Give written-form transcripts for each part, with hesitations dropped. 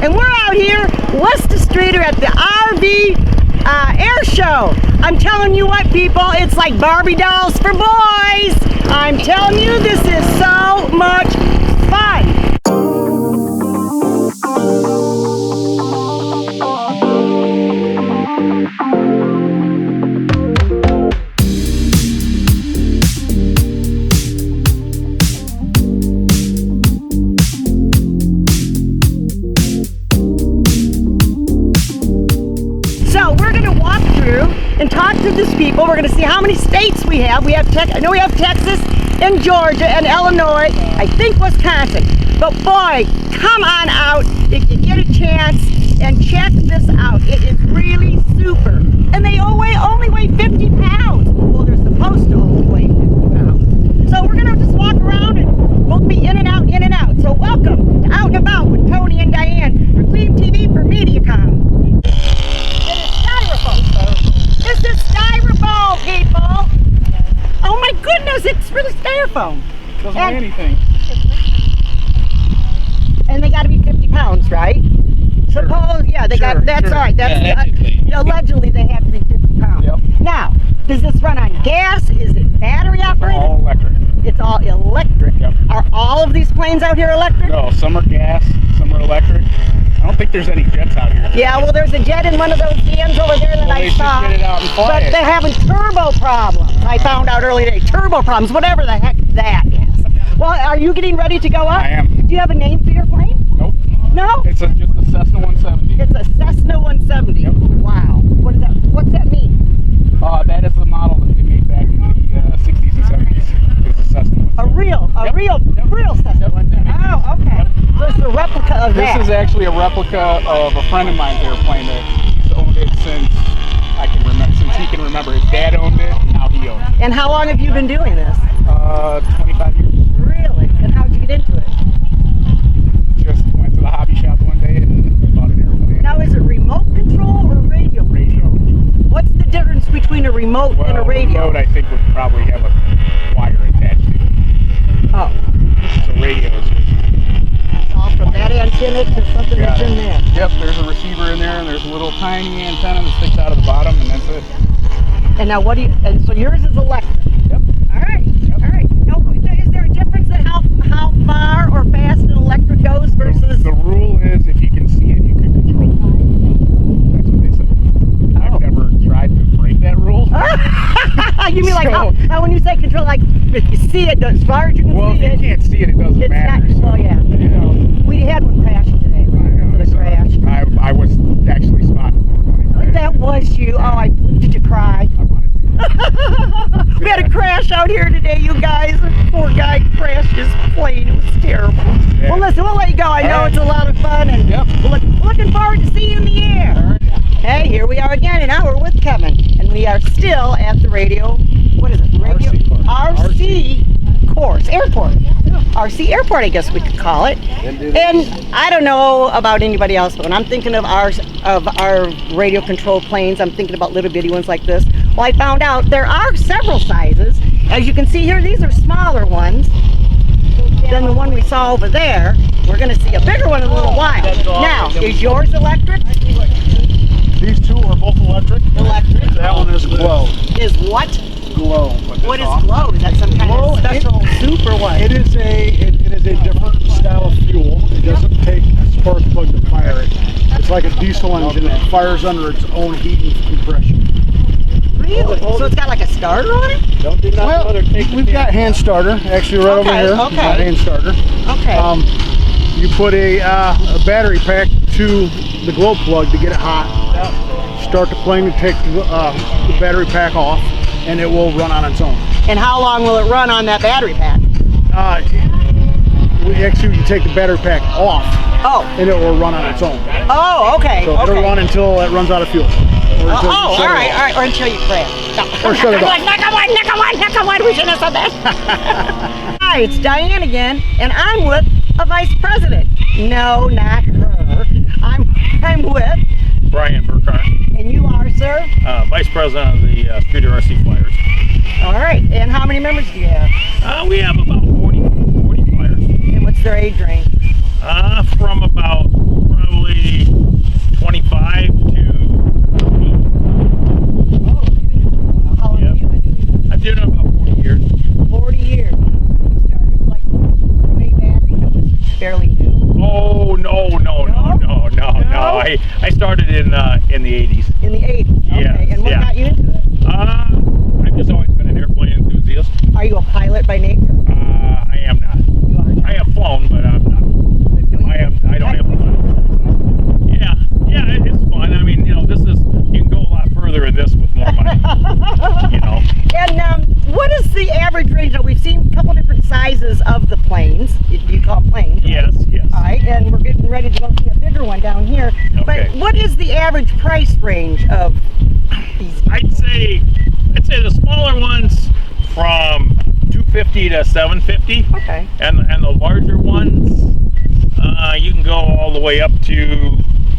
and we're out here west of Streator at the RV air show. I'm telling you what, people, it's like Barbie dolls for boys. I'm telling you, this is so much fun. And talk to these people. We're going to see how many states we have. I know we have Texas and Georgia and Illinois. I think Wisconsin. But boy, come on out if you get a chance and check this out. It is really super. And they only weigh 50 pounds. Well, they're supposed to only weigh 50 pounds. So we're going to just walk around and we'll be in and out, in and out. So welcome to Out and About with Toni and Diane for Gleam TV for MediaCom. This is styrofoam, people! Oh my goodness, it's really styrofoam. Doesn't weigh anything. And they got to be 50 pounds, right? Sure. Suppose, yeah, they got. That's all right. That's allegedly they have to be 50 pounds. Yep. Now, does this run on gas? Is it battery operated? All electric. It's all electric. Yep. Are all of these planes out here electric? No, some are gas, some are electric. I don't think there's any jets out here. Yeah, well, there's a jet in one of those vans over there that I saw. Get it out and fly but they're having turbo problems. I found out earlier today. Turbo problems, whatever the heck that is. Well, are you getting ready to go up? I am. Do you have a name for your plane? Nope. No? It's just a Cessna 170. It's a Cessna 170. Yep. Wow. What is that? What's that mean? That is the model that they made back in the 60s and 70s. It's a Cessna 170. A real Cessna 170. Oh, okay. Yep. So it's a replica of that. This is actually a replica of a friend of mine's airplane that he's owned it since he can remember. His dad owned it, now he owns it. And how long have you been doing this? 25 years. Really? And how'd you get into it? Just went to the hobby shop one day and bought an airplane. Now, is it remote control or radio control? What's the difference between a remote and a radio? Remote, I think, would probably have a wire attached to it. Oh. So radio is just all from that antenna to something that's in there. Yep, there's a receiver in there, and there's a little tiny antenna that sticks out of the bottom, and that's it. And now what do you, and so yours is electric? Yep. All right, yep. All right. Now, is there a difference in how far or fast an electric goes versus? The rule is if you can see it, you can control it. That's what they say. Oh. I've never tried to break that rule. You mean like how when you say control, like if you see it, as far as you can see it. Well, if you can't see it, it doesn't matter. Not, well, yeah. We had one crash today. I was actually spotted. That was you. Oh, did you cry? I wanted to. We had a crash out here today, you guys. The poor guy crashed his plane. It was terrible. Yeah. Well, listen, we'll let you go. I know it's a lot of fun, and we're looking forward to seeing you in the air. Right. Hey, here we are again, and now we're with Kevin, and we are still at the radio. What is it? Radio RC course, airport. RC airport, I guess we could call it. And I don't know about anybody else, but when I'm thinking of our radio controlled planes, I'm thinking about little bitty ones like this. Well, I found out there are several sizes. As you can see here, these are smaller ones than the one we saw over there. We're going to see a bigger one in a little while. Now, is yours electric? These two are both electric. Electric. That one is glow. Is what? Glow. What is glow? Is that some kind of special soup or what? It is a different style of fuel. It doesn't take a spark plug to fire it. It's like a diesel engine. It fires under its own heat and compression. Really? So it's got like a starter on it? Well, we've got hand starter actually right over here. Okay. We've got hand starter. Okay. You put a battery pack to the glow plug to get it hot. Start the plane to take the battery pack off, and it will run on its own. And how long will it run on that battery pack? Actually, you take the battery pack off, and it will run on its own. Oh, okay. So it'll run until it runs out of fuel. All right, or until you crash. Or shut it off. Knock on wood, we shouldn't have said that. Hi, it's Diane again, and I'm with a vice president. No, not her. I'm with Brian Burkhart. And you are, sir? Vice President of the Streator RC Flyers. All right, and how many members do you have? We have about 40 flyers. And what's their age range? From about probably Oh no. I started in the 80s. In the 80s? Okay. Yes, And what yeah. got you into it? I've just always been an airplane enthusiast. Are you a pilot by nature? I am not. You are not. I have flown, but I'm not. I don't have a pilot. Yeah, it's fun. I mean, this is, you can go a lot further in this with more money. And what is the average range? Now, we've seen a couple different sizes of the planes. You call them planes, right? Yes. All right, and we're getting ready to go see a bigger one down here. Okay. But what is the average price range of these? I'd say the smaller ones from $250 to $750. Okay. And the larger ones, you can go all the way up to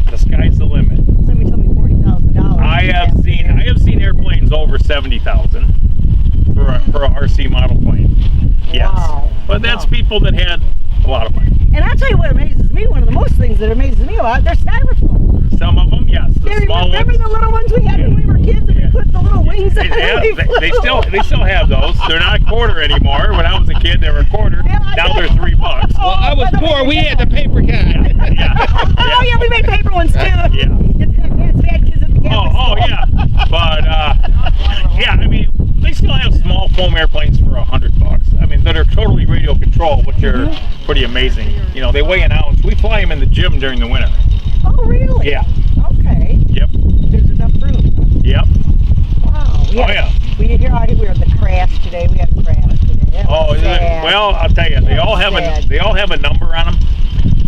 the sky's the limit. Somebody told me $40,000. I have seen airplanes over 70,000 for a RC model plane. Yes. Wow. But that's Wow. people that had a lot of money. And I'll tell you what amazes me. One of the most things that amazes me about it, they're styrofoam. Some of them, yes. The small Remember ones. the little ones we had when we were kids, and we put the little wings on They still have those. They're not a quarter anymore. When I was a kid, they were a quarter. Yeah, I Now know. they're $3. Well, I was poor. We had the paper kind. Oh yeah, we made paper ones too. Yeah. We had kids at the campus. Oh yeah. But yeah, I mean, they still have small foam airplanes for $100. I mean, that are totally radio controlled, which are pretty amazing. They weigh an ounce. We fly them in the gym during the winter. Oh really? Yeah. Okay. Yep. There's enough room. Yep. Wow. Oh yeah. We were at the crash today. We had a crash today. That Oh, was is it? sad. Well, I'll tell you, they all have a number on them,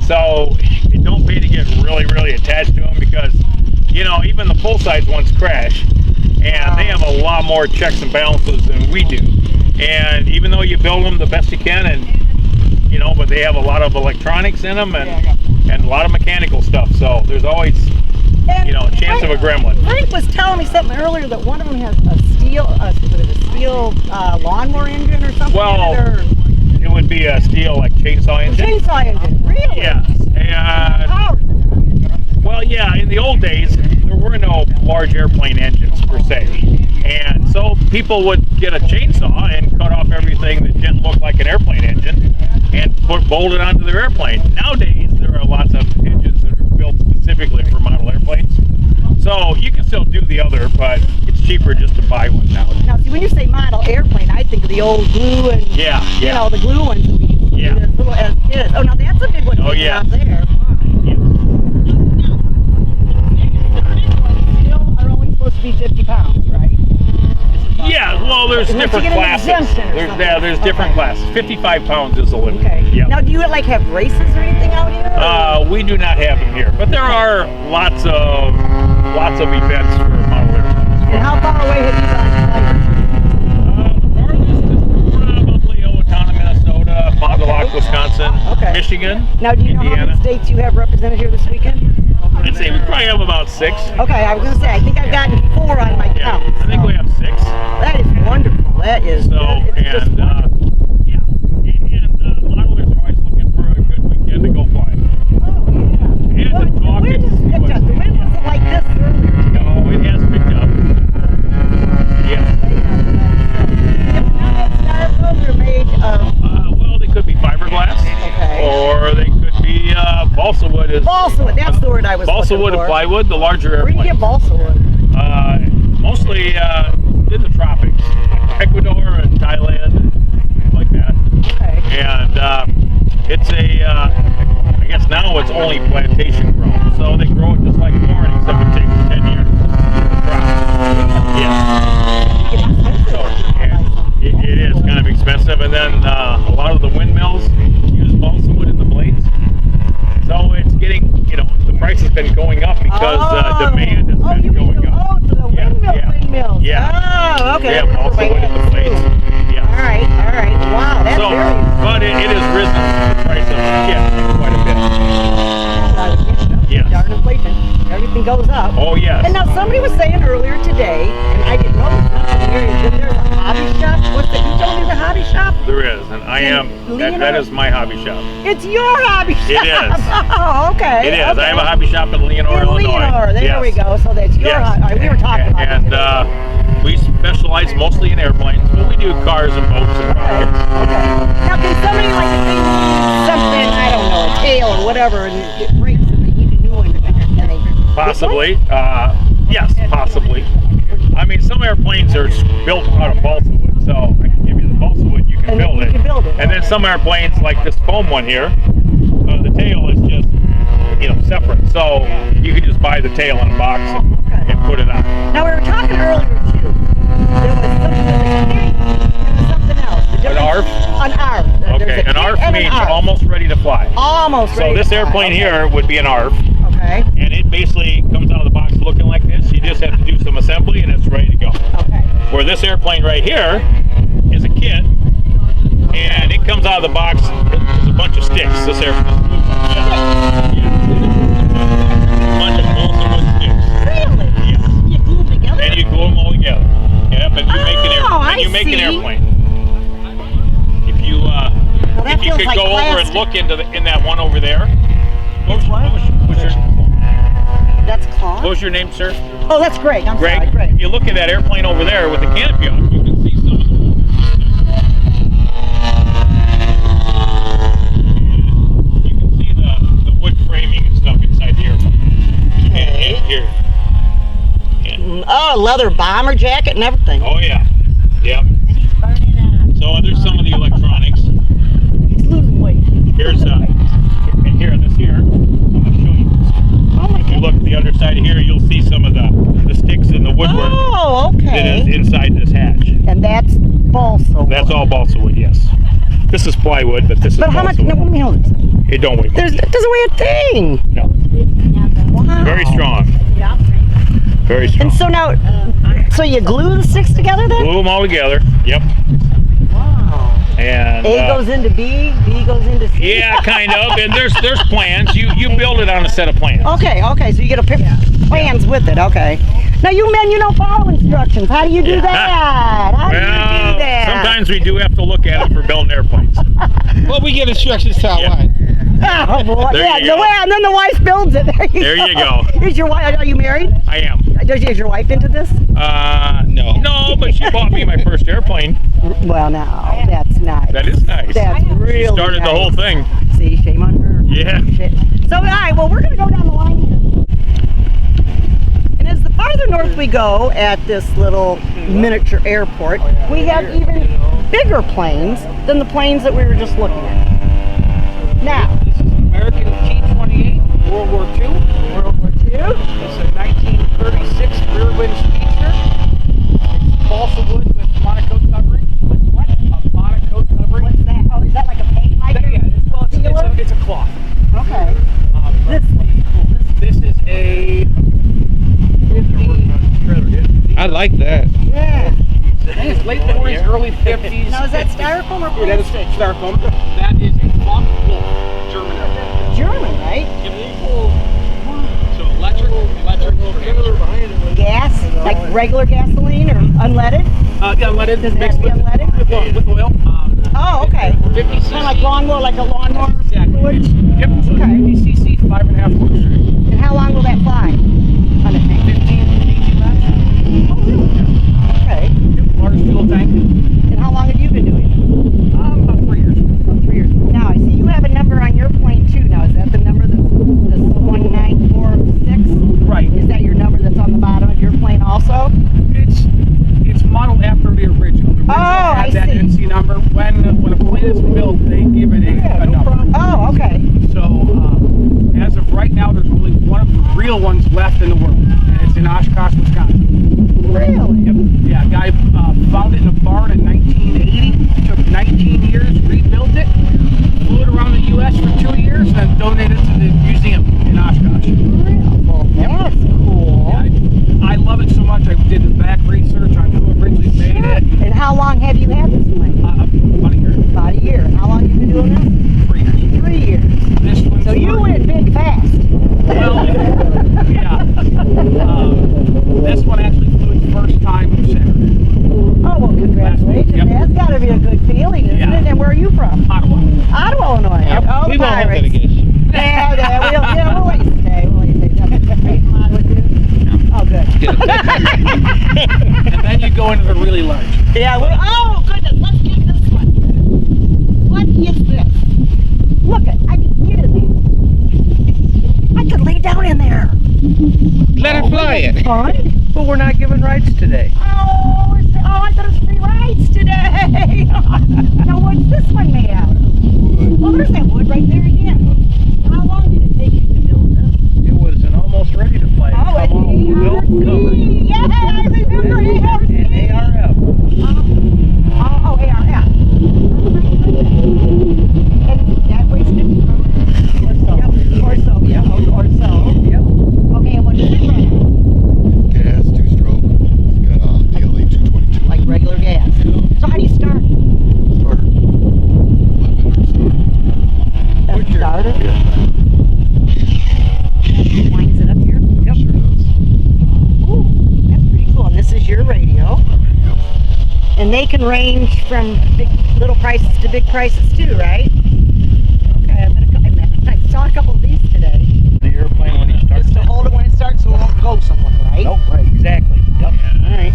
so it don't pay to get really attached to them because, even the full size ones crash, and they have a lot more checks and balances than we do. And even though you build them the best you can, and but they have a lot of electronics in them and a lot of mechanical stuff. So there's always a chance of a gremlin. Frank was telling me something earlier that one of them has a steel lawnmower engine or something. Well, in it, or it would be a steel chainsaw a engine. chainsaw engine. Really? Yes. And Power. well, yeah, in the old days, there were no large airplane engines per se. And so people would get a chainsaw and cut off everything that didn't look like an airplane engine and bolt it onto their airplane. Nowadays, there are lots of engines that are built specifically for model airplanes. So you can still do the other, but it's cheaper just to buy one nowadays. Now, see, when you say model airplane, I think of the old glue and the glue ones we used to Yeah. do as little as kids. Oh, now that's a big one. Oh, yeah. Out there. Yeah. Still are only supposed to be 50 pounds, right? Yeah, well, there's Unless you different get an classes. exemption or something. There's different classes. 55 pounds is the limit. Okay. Yeah. Now, do you have races or anything out here? We do not have them here, but there are lots of events for model airplanes. And how far away have you gone? Farthest is probably Owatonna, Minnesota, Fond du Lac, Wisconsin, Okay. Michigan, Now, do you know how Indiana. many states you have represented here this weekend? I'd say we probably have about 6. Okay, I was going to say, I think I've gotten 4 on my Yeah, count. I think we have 6. That is wonderful. That is So, it's just and wonderful. modelers are always looking for a good weekend to go fly. Oh, yeah. And Well, the the talk wind is- has picked up. The wind wasn't like this earlier. No, it has picked up. Yeah. If not styrofoam, they're made of Well, they could be fiberglass, Okay. or they could be balsa wood. balsa wood. That's the word I was Balsa looking wood for. and plywood, the larger Where do you airplanes. get balsa wood? Mostly in the tropics, Ecuador and Thailand, and like that. Okay. And it's I guess now it's only plantation grown, so they grow it just like corn, except it takes 10 years to crop. Yeah. So, and it is kind of expensive, and then a lot of the windmills use balsa wood in the blades. So it's getting, the price has been going up because demand has been going up. Oh, for the windmills. Yeah. Oh, okay. They have balsa wood in the blades. Yeah. All right. Wow, that's So, very but it has risen the price of quite a bit. Yes. Darn inflation. Everything goes up. Oh yes. And now somebody was saying earlier today, and I didn't know this much in the area, that there's a hobby shop. You told me there's a hobby shop? There is, and I am. That is my hobby shop. It's your hobby shop. It is. Oh, okay. It is. Okay. I have a hobby shop in Leonore, In Illinois. Leonore. There Yes. we go. So that's your Yes. hobby. All right, we were talking about And it. we specialize mostly in airplanes, but we do cars and boats and rockets. Okay. Now, can somebody if they need something, I don't know, a tail or whatever, it breaks and they need a new one. And they Possibly. Yes, possibly. I mean, some airplanes are built out of balsa wood, so I can give you the balsa wood, you can And build you it. can build it. And then some airplanes, like this foam one here, the tail is just, separate. So you can just buy the tail in a box and put it on. Now we were talking earlier too. There was something with a key and something else. The An difference- ARF? An ARF. There's Okay, a an key ARF and means ARF. almost ready to fly. Almost So ready this to fly. airplane Okay. here would be an ARF, Okay. and it basically comes out of the box looking like this. You just have to do some assembly and it's ready to go. Okay. Where this airplane right here is a kit, and it comes out of the box. There's a bunch of sticks. This airplane. A bunch of balsa wood sticks. Really? Yes. You glue them together? And you glue them all together. Yep, and you make an I an see. airplane. If you that if you feels could like go over and plastic. look in that one over there. It's what? That's What cloth? was your name, sir? Oh, that's Greg. I'm Greg. sorry, Greg. If you look at that airplane over there with the canopy on, you can see some of them. You can see the wood framing and stuff inside the airplane. Okay. And here. Yeah. Oh, leather bomber jacket and everything. Oh yeah. Yep. So there's some of the electronics. He's losing weight. Here's and here this here. I'm gonna show you. Oh my If you God. look at the other side of here, you'll see some of the sticks and the woodwork Oh, that is okay. inside this hatch. And that's balsa. That's all balsa wood, yes. This is plywood, but this is But how much? balsa No, wood. let me hold this. It don't weigh much. It doesn't weigh a thing. No. Wow. Very strong. Very strong. And so now, so you glue the sticks together then? Glue them all together. Yep. Wow. And A goes into B, B goes into C. yeah, kind of. And there's plans. You build it on a set of plans. Okay, so you get a plans with it. Okay. Now you men, you don't follow instructions. How do you do Yeah. that? How do you Well, do that? sometimes we do have to look at it for building airplanes. Well, we get instructions to our Yeah. wife. Oh, boy. There Yeah, you go. and then the wife builds it. There you go. Is your wife? Are you married? I am. Is your wife into this? No. No, but she bought me my first airplane. Well, no, that's nice. That is nice. That's really She started nice. the whole thing. See, shame on her. Yeah. Shit. So, all right, well, we're going to go down the line here. And as the farther north we go at this little miniature airport, we have even bigger planes than the planes that we were just looking at. Now, This is an American T-28, World War II. World War II. It's a 1936 rear wing speedster. It's balsa wood with monocoat covering. What? A monocoat covering. What's that? Oh, is that like a paint Yeah, hiker? it's a cloth. Okay. This This one's cool. is a 50. I like that. Yeah. I think it's late 40s, early 50s. Now, is that styrofoam or Yeah, that is plastic? styrofoam. That is a cloth wolf, German airplane. German, right? So electric. Gas? Like regular gasoline or unleaded? Yeah, unleaded. Does it have mixed to be with unleaded? with oil. Oh, okay. 50 cc. Kind of like lawnmower, like a lawnmower Exactly. fluid? Yep. So Okay. 50 cc, 5.5 horse. And how long will that fly? On a tank? 15 laps. Oh, really? Okay. Large fuel tank. And how long have you been doing it? About 3 years. Oh, 3 years. Now, I see you have a number on your plane too. Now, is that the number that's 1946? Right. Is that your number that's on the bottom of your plane also? It's modeled after the original. The original I had that see. NC number. When a plane is built, they give it a number. Oh, okay. So as of right now, there's only one of the real ones left in the world, and it's in Oshkosh, Wisconsin. Really? Yep. Yeah, a guy found it in a barn in 1980. Took 19 years, rebuilt it, flew it around the U.S. for 2 years, and then donated it to the museum in Oshkosh. Well, that's cool. Yeah, I love it so much. I did the back research on who originally made it. And how long have you had this plane? About a year, About a year. And how long have you been doing this? 3 years. 3 years. This one's So you went big fast. Well, yeah. This one actually flew its first time Saturday. Oh, well, congratulations. Yep. That's got to be a good feeling, isn't Yeah. it? And where are you from? Ottawa. Ottawa, Illinois. Oh, We the won't hold that Pirates. against you. We'll let you stay. We'll let you stay. Are you from Ottawa, too? Oh, good. And then you go into the really large. Yeah, oh, goodness. Let's get this one. What Let her fly it. Fun? But we're not giving rides today. Oh, I thought it was free rides today. Now what's this one made out of? Well, there's that wood right there again. How long did it take you to build this? It was an almost ready to fly. Oh, Come on, built, covered. Yeah, I remember ARC. And ARF. Oh, ARF. And that weighs 50 pounds? Or so. Yep, or so. Yep. Okay, and what does it run on? Gas, 2-stroke. It's got a DLE 222. Like regular gas. So how do you start? Starter. That's the starter? Yeah. It winds it up here? Yep. Sure does. Ooh, that's pretty cool. And this is your radio. Yep. And they can range from little prices to big prices too, right? Okay, I saw a couple of these today. The airplane when he starts. Just to hold it when it starts so it won't go somewhere, right? Nope, right, exactly. Yep. All right.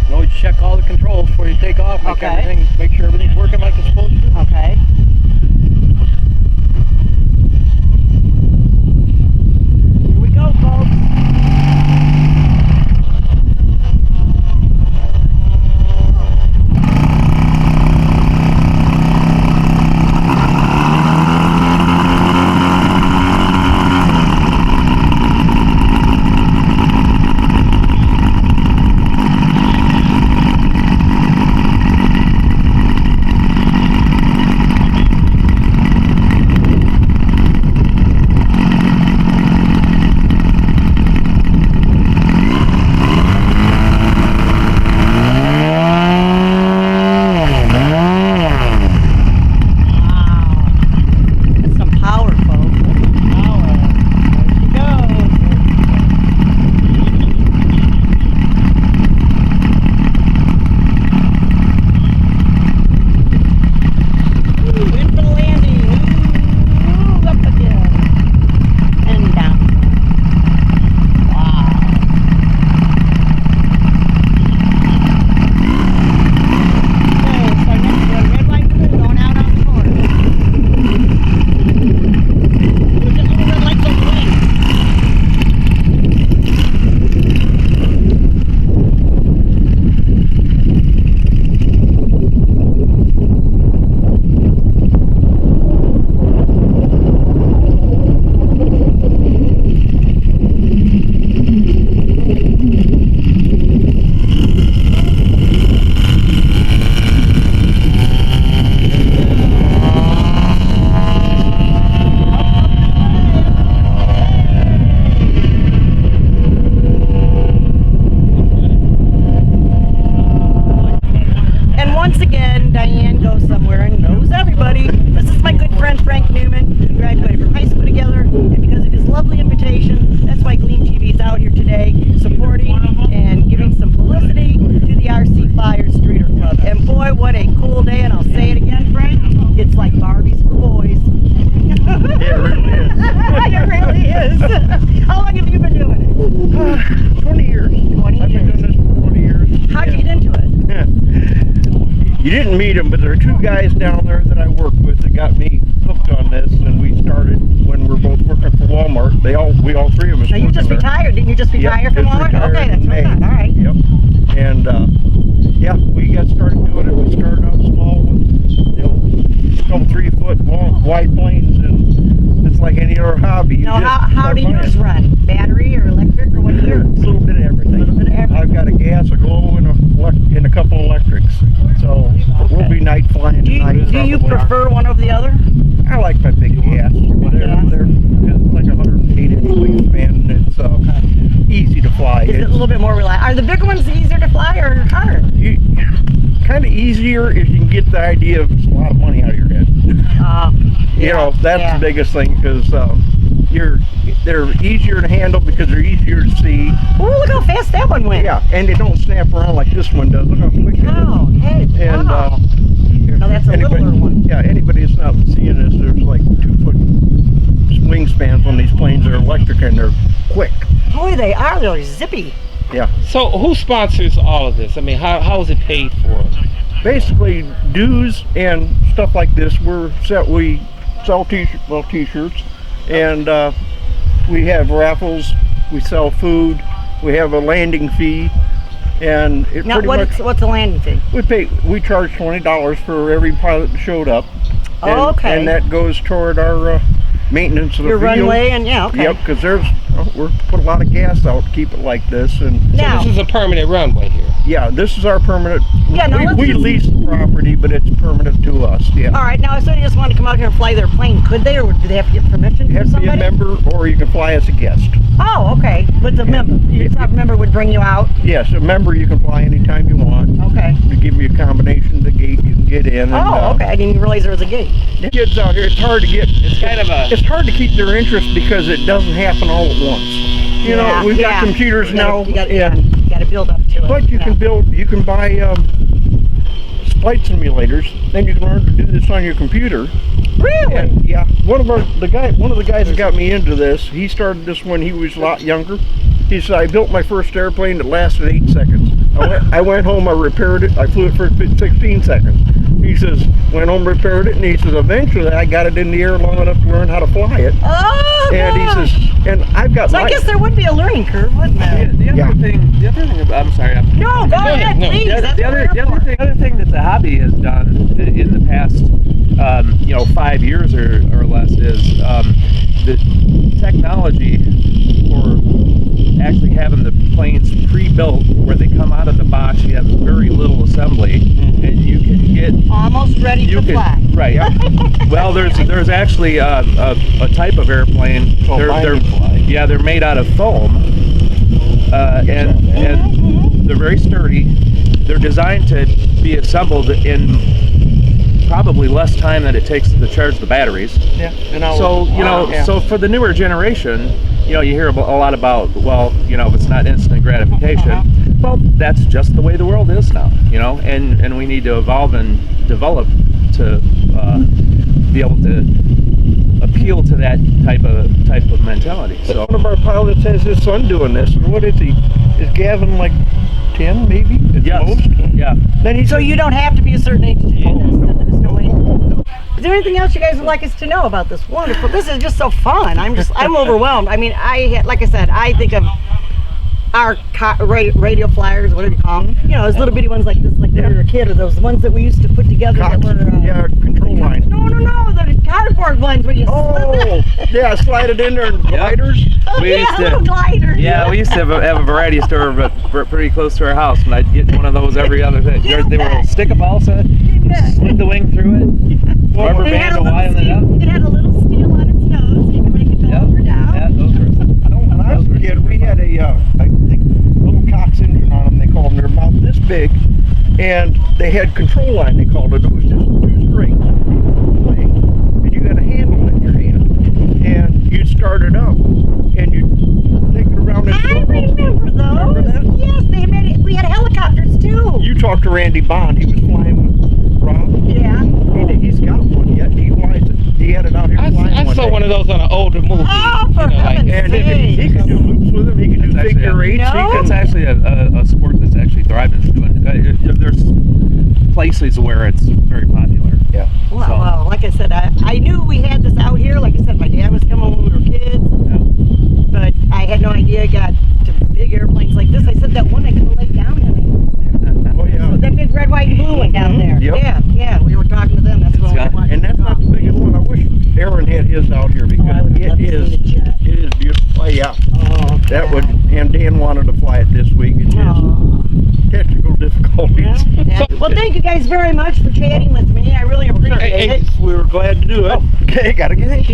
You always check all the controls before you take off. Okay. Make sure everything's working like it's supposed to. Okay. Here we go, folks. Diane goes somewhere and knows everybody. This is my good friend Frank Newman. We graduated from high school together, and because of his lovely invitation, that's why Gleam TV is out here today, supporting and giving some publicity to the RC Flyers Streator Club. And boy, what a cool day, and I'll say it again, Frank, it's like Barbies for boys. It really is. It really is. How long have you been doing it? 20 years. 20 I've been years. doing this for 20 years. How'd you get into it? You didn't meet them, but there are two guys down there that I work with that got me hooked on this, and we started when we were both working for Walmart. We all three of us. Now you just there. retired, didn't you just retire Yep, from just Walmart? retired Okay, that's in what I May. thought. All right. Yep. And yeah, we got started doing it. We started out small with, couple 3-foot wide planes, and it's like any other hobby. You Now, just how start do yours flying. run? Battery or electric, or what do A yours? little bit of everything. A little bit of everything. I've got a gas, a glow, and a couple electrics. So we'll be night flying Do tonight. you probably. prefer one over the other? I like my big gas. They're like 108-inch wingspan, and it's easy to fly. Is it a little bit more reliable? Are the bigger ones easier to fly or harder? Kind of easier if you can get the idea of a lot of money out of your head. You know, that's the biggest thing, because they're easier to handle because they're easier to see. Oh, look how fast that one went. Yeah, and they don't snap around like this one does. Look how quick it is. Oh, hey, And wow. No, that's a littler one. Yeah, anybody that's not seeing this, there's like 2-foot wingspans on these planes that are electric, and they're quick. Boy, they are. They're zippy. Yeah. So who sponsors all of this? I mean, how is it paid for? Basically, dues and stuff like this, we sell t-shirts, and we have raffles. We sell food. We have a landing fee, and it Now, pretty much what's the landing fee? we charge $20 for every pilot that showed up. Oh, okay. And that goes toward our maintenance of the Your field. runway and yeah, okay. Yep, because we're put a lot of gas out to keep it like this, and Now, So this is a permanent runway here. yeah, this is our permanent. Yeah, now let's we just- lease the property, but it's permanent to us. Yeah. all right. Now, if somebody just wanted to come out here and fly their plane, could they, or do they have to get permission You from have to be a somebody? member, or you can fly as a guest. Oh, okay. But the member, you thought a member would bring you out. Yes, a member you can fly anytime you want. Okay. We give you a combination of the gate you can get in. And, Oh, okay. I didn't even realize there was a gate. Kids out here, it's hard to get. It's kind of a. It's hard to keep their interest because it doesn't happen all at once. You know, we've got computers now, You got to build up to it. but you can build. You can buy flight simulators. Then you can learn to do this on your computer. Really? And yeah, one of the guys that got me into this, he started this when he was a lot younger. He said, I built my first airplane that lasted 8 seconds. I went home, I repaired it, I flew it for 16 seconds. He says, went home, repaired it, and he says, eventually I got it in the air long enough to learn how to fly it. Oh, And he says, and I've got so I guess there would be a learning curve, wouldn't there? The other thing about, I'm sorry. No, go ahead, No. please. That's The what other we're here for. thing that the hobby has done in the past, 5 years or less is the technology for actually having the planes pre-built where they come out of the box. You have very little assembly, and you can get Almost ready to fly. right. Well, there's actually a type of airplane. They're made out of foam, and they're very sturdy. They're designed to be assembled in probably less time than it takes to charge the batteries. Yeah. And So for the newer generation, you hear a lot about, if it's not instant gratification. Well, that's just the way the world is now, and we need to evolve and develop to be able to appeal to that type of mentality. So one of our pilots has his son doing this. And what is he? Is Gavin like 10 maybe? At yes, most? yeah. Then So you don't have to be a certain age to do this. There's no way. Is there anything else you guys would like us to know about this? Wonderful. This is just so fun. I'm overwhelmed. I mean, like I said, I think of our radio flyers, whatever you call them. Those little bitty ones like this, like when we were a kid, or those ones that we used to put together that were... control line. No, the cardboard ones where you... Yeah, slide it in there and gliders. Little gliders. Yeah, we used to have a variety store pretty close to our house, and I'd get one of those every other day. They were a stick of balsa, slid the wing through it, rubber band to widen it up. It had a little steel on its nose, so you could make it go up or down. Yeah, those were. When I was a kid, we had a little Cox engine on them. They called them. They're about this big, and they had control line. They called it. It was just 2 strings, and you had a handle in your hand, and you'd start it up, and you'd take it around. I remember those. Remember that? Yes, they made it. We had helicopters too. You talked to Randy Bond. He was flying with Rob. Yeah. He's got one yet. He flies it. He had it out here flying I saw day. one of those on an older movie. Oh, for heaven's And sake. he could do loops with him. He could do That's actually figure eights. No. That's actually a sport that's actually thriving. There's places where it's very popular. Yeah. Well, like I said, I knew we had this out here. Like I said, my dad was coming when we were kids, but I had no idea it got to big airplanes like this. I said that one I could lay down in it. Oh yeah. That big red, white, and blue one down there. Yep. Yeah. We were talking to them. That's what we wanted. And that's not the biggest one. I wish Aaron had his out here because I would love to it see the jet. is beautiful. Oh yeah. Oh, That would, and Dan wanted to fly it this week. It's just technical difficulties. Well, thank you guys very much for chatting with me. I really appreciate it. We were glad to do it. Okay, gotta get it.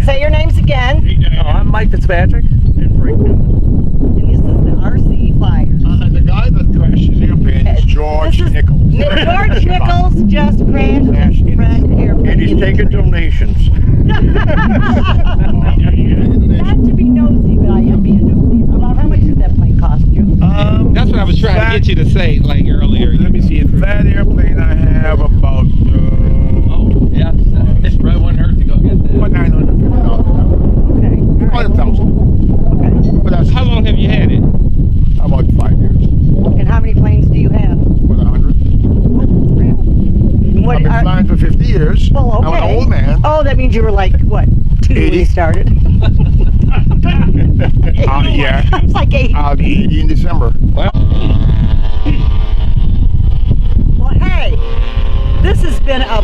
Say your names again. I'm Mike Fitzpatrick. And Frank. And this is the RC Flyers. The guy that crashed his airplane is George This is Nichols. George Nichols just crashed his friend airplane. And he's taking donations. Not to be nosy, but I am being nosy. About how much did that plane cost you? That's what I was trying to get you to say, like earlier. Let me see. That airplane I have about Yeah, it probably wouldn't hurt to go get that. about $950. Okay. All right. 1,000. Okay. But that's How long have you had it? about 5 years. And how many planes do you have? About 100. And What, I've been flying for 50 years. Well, okay. I'm an old man. Oh, that means you were like, what, 2 when 80. you started? Yeah. I was like 80. I'll be 80 in December. Well, hey, this has been a